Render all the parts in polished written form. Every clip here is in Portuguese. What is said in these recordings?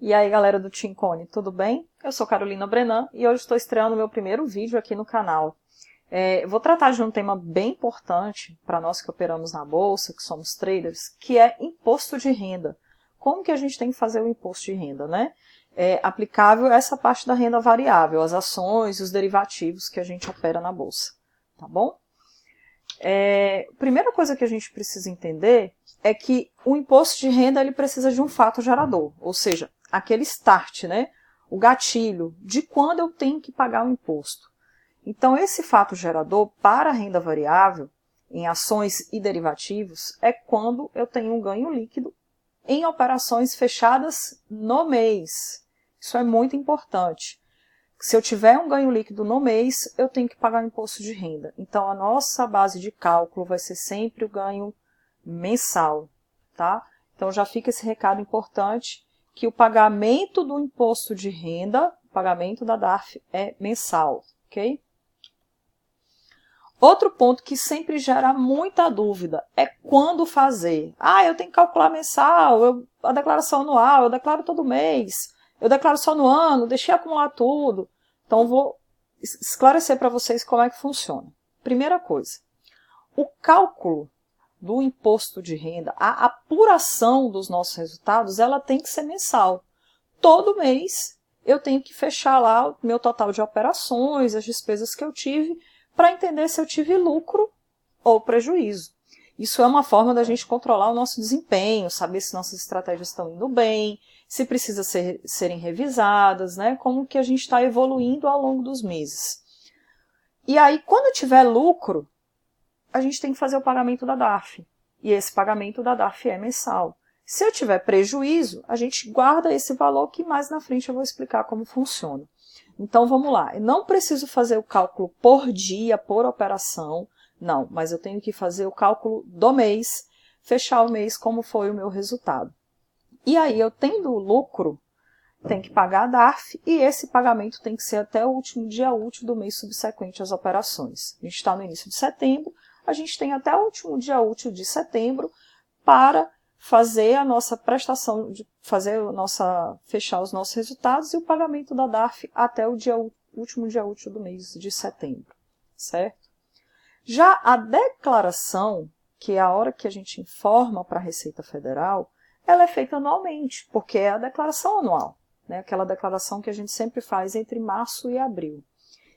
E aí, galera do Tincone, tudo bem? Eu sou Carolina Brenan e hoje estou estreando meu primeiro vídeo aqui no canal. Vou tratar de um tema bem importante para nós que operamos na bolsa, que somos traders, que é imposto de renda. Como que a gente tem que fazer o imposto de renda, né? Aplicável a essa parte da renda variável, as ações e os derivativos que a gente opera na bolsa, tá bom? A primeira coisa que a gente precisa entender é que o imposto de renda ele precisa de um fato gerador, ou seja, aquele start, né? O gatilho de quando eu tenho que pagar o imposto. Então, esse fato gerador para a renda variável, em ações e derivativos, é quando eu tenho um ganho líquido em operações fechadas no mês. Isso é muito importante. Se eu tiver um ganho líquido no mês, eu tenho que pagar o imposto de renda. Então, a nossa base de cálculo vai ser sempre o ganho mensal, tá? Então, já fica esse recado importante, que o pagamento do imposto de renda, o pagamento da DARF, é mensal, ok? Outro ponto que sempre gera muita dúvida é quando fazer. Eu tenho que calcular mensal, a declaração anual, eu declaro todo mês, eu declaro só no ano, deixei acumular tudo. Então, vou esclarecer para vocês como é que funciona. Primeira coisa, o cálculo do imposto de renda, a apuração dos nossos resultados, ela tem que ser mensal. Todo mês eu tenho que fechar lá o meu total de operações, as despesas que eu tive, para entender se eu tive lucro ou prejuízo. Isso é uma forma da gente controlar o nosso desempenho, saber se nossas estratégias estão indo bem, se precisa serem revisadas, né? Como que a gente está evoluindo ao longo dos meses. E aí, quando tiver lucro, a gente tem que fazer o pagamento da DARF. E esse pagamento da DARF é mensal. Se eu tiver prejuízo, a gente guarda esse valor que mais na frente eu vou explicar como funciona. Então, vamos lá. Eu não preciso fazer o cálculo por dia, por operação. Não, mas eu tenho que fazer o cálculo do mês, fechar o mês como foi o meu resultado. E aí, eu tendo lucro, tem que pagar a DARF e esse pagamento tem que ser até o último dia útil do mês subsequente às operações. A gente está no início de setembro, a gente tem até o último dia útil de setembro para fazer a nossa prestação, fechar os nossos resultados e o pagamento da DARF até o último dia útil do mês de setembro, certo? Já a declaração, que é a hora que a gente informa para a Receita Federal, ela é feita anualmente, porque é a declaração anual, né? Aquela declaração que a gente sempre faz entre março e abril.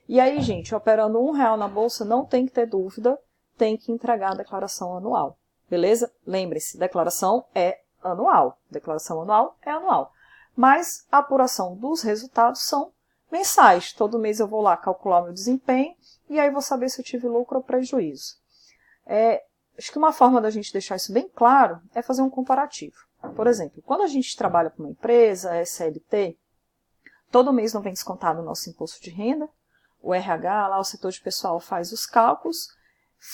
E aí, gente, operando R$1 na bolsa, não tem que ter dúvida, tem que entregar a declaração anual. Beleza? Lembre-se, declaração é anual. Declaração anual é anual. Mas a apuração dos resultados são mensais. Todo mês eu vou lá calcular o meu desempenho e aí vou saber se eu tive lucro ou prejuízo. Acho que uma forma da gente deixar isso bem claro é fazer um comparativo. Por exemplo, quando a gente trabalha para uma empresa, SLT, todo mês não vem descontado o nosso imposto de renda, o RH, lá o setor de pessoal faz os cálculos,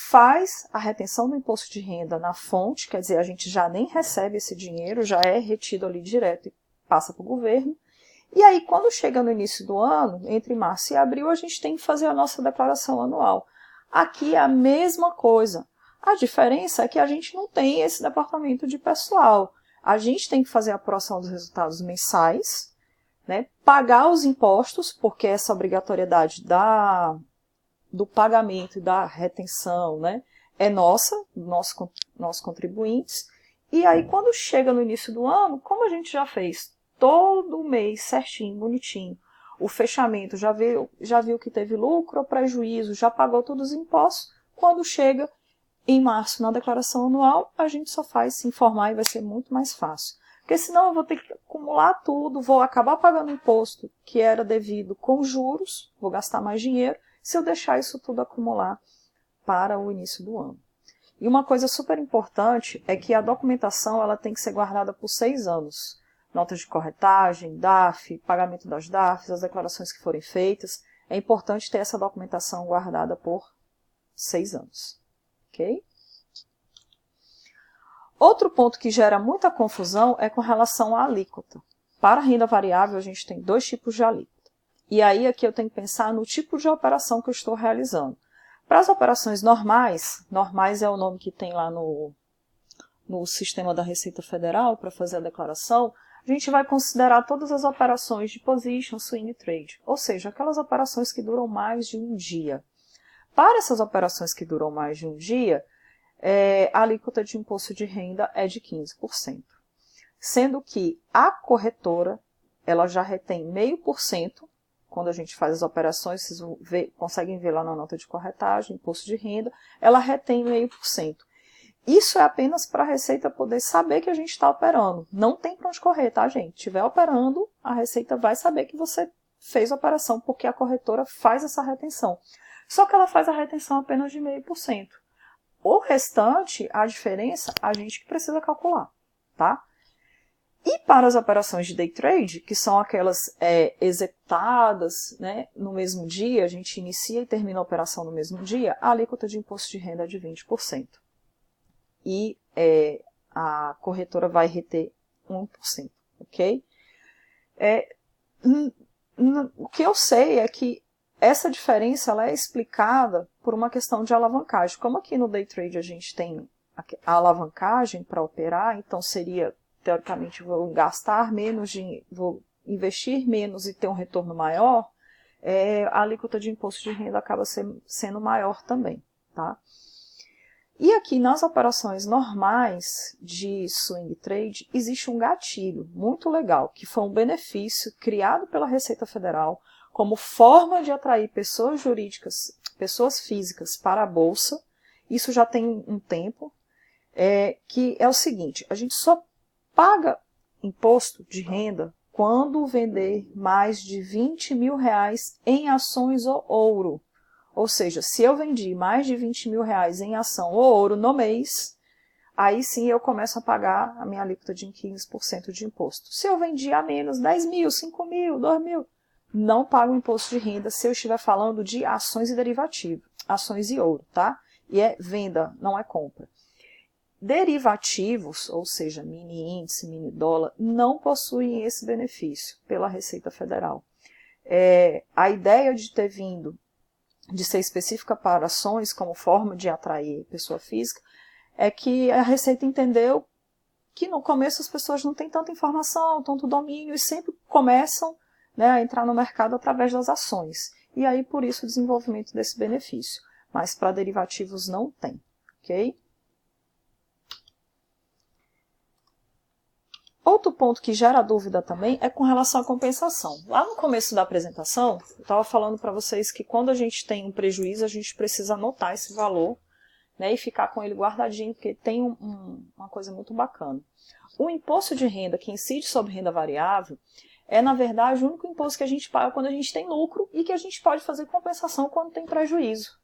faz a retenção do imposto de renda na fonte, quer dizer, a gente já nem recebe esse dinheiro, já é retido ali direto e passa para o governo. E aí, quando chega no início do ano, entre março e abril, a gente tem que fazer a nossa declaração anual. Aqui é a mesma coisa. A diferença é que a gente não tem esse departamento de pessoal. A gente tem que fazer a apuração dos resultados mensais, né, pagar os impostos, porque essa obrigatoriedade do pagamento e da retenção, né, é nossa, nossos contribuintes. E aí, quando chega no início do ano, como a gente já fez todo mês certinho, bonitinho, o fechamento já viu que teve lucro ou prejuízo, já pagou todos os impostos, quando chega em março na declaração anual, a gente só faz se informar e vai ser muito mais fácil. Porque senão eu vou ter que acumular tudo, vou acabar pagando imposto que era devido com juros, vou gastar mais dinheiro, se eu deixar isso tudo acumular para o início do ano. E uma coisa super importante é que a documentação ela tem que ser guardada por 6 anos. Notas de corretagem, DARF, pagamento das DARFs, as declarações que forem feitas. É importante ter essa documentação guardada por 6 anos. Ok? Outro ponto que gera muita confusão é com relação à alíquota. Para a renda variável, a gente tem 2 tipos de alíquota. E aí aqui eu tenho que pensar no tipo de operação que eu estou realizando. Para as operações normais é o nome que tem lá no sistema da Receita Federal para fazer a declaração, a gente vai considerar todas as operações de position, swing trade, ou seja, aquelas operações que duram mais de um dia. Para essas operações que duram mais de um dia, a alíquota de imposto de renda é de 15%. Sendo que a corretora, ela já retém 0,5%, quando a gente faz as operações, vocês conseguem ver lá na nota de corretagem, imposto de renda, ela retém 0,5%. Isso é apenas para a Receita poder saber que a gente está operando. Não tem para onde correr, tá, gente? Se estiver operando, a Receita vai saber que você fez a operação, porque a corretora faz essa retenção. Só que ela faz a retenção apenas de 0,5%. O restante, a diferença, a gente que precisa calcular, tá? E para as operações de day trade, que são aquelas executadas, né, no mesmo dia, a gente inicia e termina a operação no mesmo dia, a alíquota de imposto de renda é de 20%. E a corretora vai reter 1%, ok? O que eu sei é que essa diferença ela é explicada por uma questão de alavancagem. Como aqui no day trade a gente tem a alavancagem para operar, então seria, teoricamente, vou gastar menos dinheiro, vou investir menos e ter um retorno maior, a alíquota de imposto de renda acaba sendo maior também, tá? E aqui nas operações normais de swing trade, existe um gatilho muito legal, que foi um benefício criado pela Receita Federal como forma de atrair pessoas jurídicas, pessoas físicas para a Bolsa. Isso já tem um tempo, que é o seguinte, a gente só paga imposto de renda quando vender mais de R$20 mil em ações ou ouro. Ou seja, se eu vendi mais de R$20 mil em ação ou ouro no mês, aí sim eu começo a pagar a minha alíquota de 15% de imposto. Se eu vendi a menos 10 mil, 5 mil, 2 mil, não pago imposto de renda se eu estiver falando de ações e derivativos, ações e ouro, tá? E é venda, não é compra. Derivativos, ou seja, mini índice, mini dólar, não possuem esse benefício pela Receita Federal. A ideia de ter vindo de ser específica para ações como forma de atrair pessoa física, é que a Receita entendeu que no começo as pessoas não têm tanta informação, tanto domínio, e sempre começam, né, a entrar no mercado através das ações. E aí, por isso, o desenvolvimento desse benefício. Mas para derivativos não tem, ok? Outro ponto que gera dúvida também é com relação à compensação. Lá no começo da apresentação, eu estava falando para vocês que quando a gente tem um prejuízo, a gente precisa anotar esse valor, né, e ficar com ele guardadinho, porque tem uma coisa muito bacana. O imposto de renda que incide sobre renda variável é, na verdade, o único imposto que a gente paga quando a gente tem lucro e que a gente pode fazer compensação quando tem prejuízo.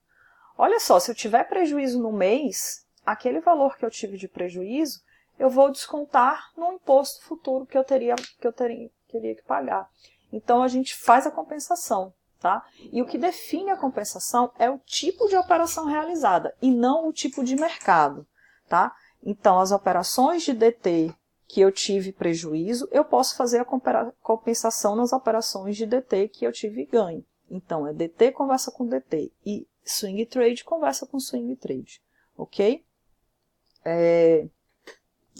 Olha só, se eu tiver prejuízo no mês, aquele valor que eu tive de prejuízo, eu vou descontar no imposto futuro que eu teria que pagar. Então, a gente faz a compensação, tá? E o que define a compensação é o tipo de operação realizada e não o tipo de mercado, tá? Então, as operações de DT que eu tive prejuízo, eu posso fazer a compensação nas operações de DT que eu tive ganho. Então, DT conversa com DT e swing trade conversa com swing trade, ok?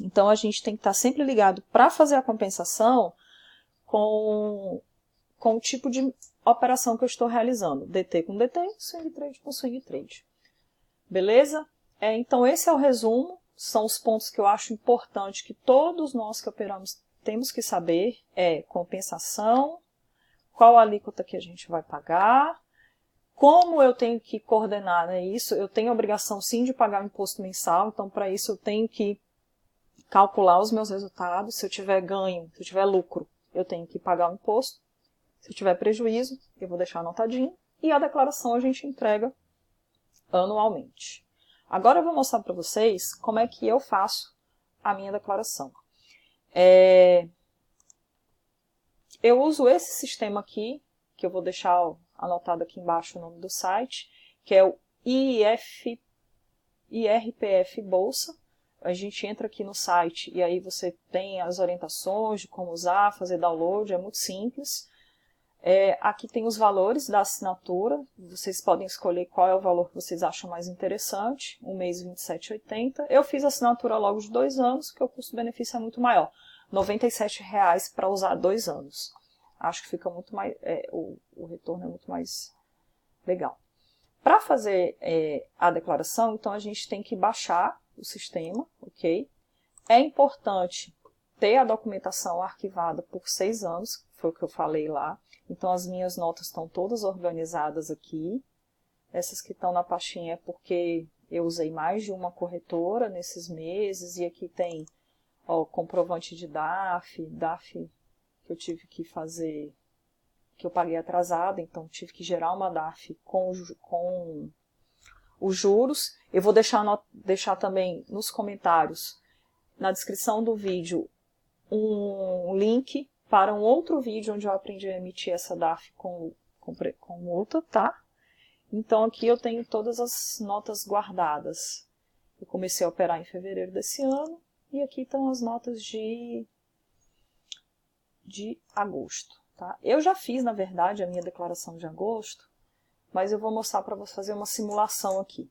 Então, a gente tem que estar sempre ligado para fazer a compensação com o tipo de operação que eu estou realizando. DT com DT, swing trade com swing trade. Beleza? Então, esse é o resumo. São os pontos que eu acho importante que todos nós que operamos temos que saber. Compensação, qual a alíquota que a gente vai pagar, como eu tenho que coordenar, né, isso. Eu tenho a obrigação, sim, de pagar o imposto mensal. Então, para isso, eu tenho que calcular os meus resultados. Se eu tiver ganho, se eu tiver lucro, eu tenho que pagar o imposto. Se eu tiver prejuízo, eu vou deixar anotadinho. E a declaração a gente entrega anualmente. Agora eu vou mostrar para vocês como é que eu faço a minha declaração. Eu uso esse sistema aqui, que eu vou deixar anotado aqui embaixo o nome do site, que é o IRPF Bolsa. A gente entra aqui no site e aí você tem as orientações de como usar, fazer download, é muito simples. Aqui tem os valores da assinatura, vocês podem escolher qual é o valor que vocês acham mais interessante, um mês R$ 27,80. Eu fiz a assinatura logo de 2 anos, porque o custo-benefício é muito maior. R$ 97,00 para usar 2 anos. Acho que fica muito mais, o retorno é muito mais legal. Para fazer a declaração, então a gente tem que baixar o sistema, ok? É importante ter a documentação arquivada por 6 anos, foi o que eu falei lá. Então as minhas notas estão todas organizadas aqui. Essas que estão na pastinha é porque eu usei mais de uma corretora nesses meses. E aqui tem comprovante de DARF que eu tive que fazer, que eu paguei atrasado, então tive que gerar uma DARF com os juros. Eu vou deixar também nos comentários, na descrição do vídeo, um link para um outro vídeo onde eu aprendi a emitir essa DARF com multa, tá? Então aqui eu tenho todas as notas guardadas. Eu comecei a operar em fevereiro desse ano e aqui estão as notas de agosto, tá? Eu já fiz, na verdade, a minha declaração de agosto, mas eu vou mostrar para você fazer uma simulação aqui.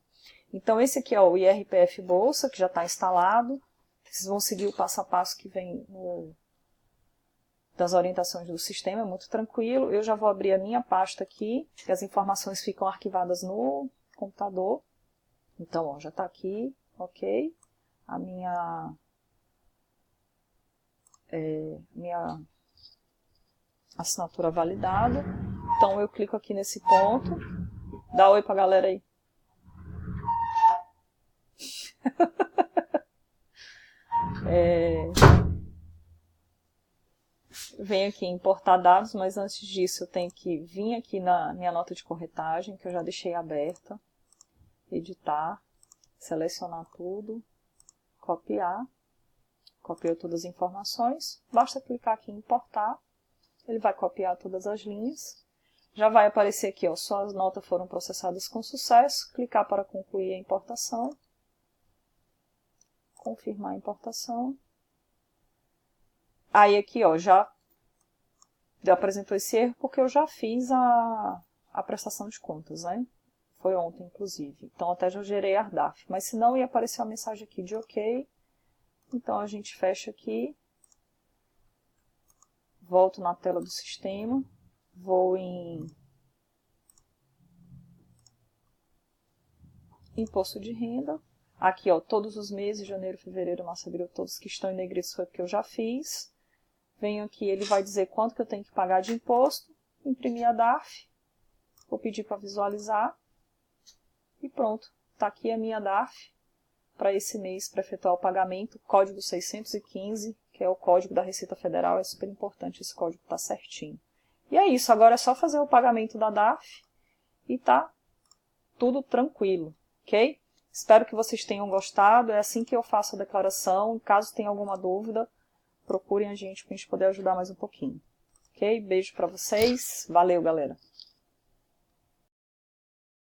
Então esse aqui é o IRPF Bolsa, que já está instalado. Vocês vão seguir o passo a passo que vem das orientações do sistema, é muito tranquilo. Eu já vou abrir a minha pasta aqui, que as informações ficam arquivadas no computador. Então, ó, já está aqui, ok. A minha assinatura validada. Então, eu clico aqui nesse ponto. Dá oi pra galera aí. Venho aqui em importar dados, mas antes disso eu tenho que vir aqui na minha nota de corretagem, que eu já deixei aberta, editar, selecionar tudo, copiar, copiou todas as informações, basta clicar aqui em importar, ele vai copiar todas as linhas, já vai aparecer aqui, ó, suas notas foram processadas com sucesso, clicar para concluir a importação, confirmar a importação, aí aqui, ó, já apresentou esse erro porque eu já fiz a prestação de contas, né? Foi ontem, inclusive. Então, até já gerei a DARF. Mas se não, ia aparecer uma mensagem aqui de OK. Então, a gente fecha aqui. Volto na tela do sistema. Vou em Imposto de Renda. Aqui, ó, todos os meses, janeiro, fevereiro, março, abril, todos que estão em negrito foi porque eu já fiz. Venho aqui, ele vai dizer quanto que eu tenho que pagar de imposto, imprimir a DARF, vou pedir para visualizar e pronto. Está aqui a minha DARF para esse mês para efetuar o pagamento, código 615, que é o código da Receita Federal, é super importante esse código estar certinho. E é isso, agora é só fazer o pagamento da DARF e tá tudo tranquilo, ok? Espero que vocês tenham gostado, é assim que eu faço a declaração, caso tenha alguma dúvida, procurem a gente para a gente poder ajudar mais um pouquinho. Ok? Beijo para vocês. Valeu, galera.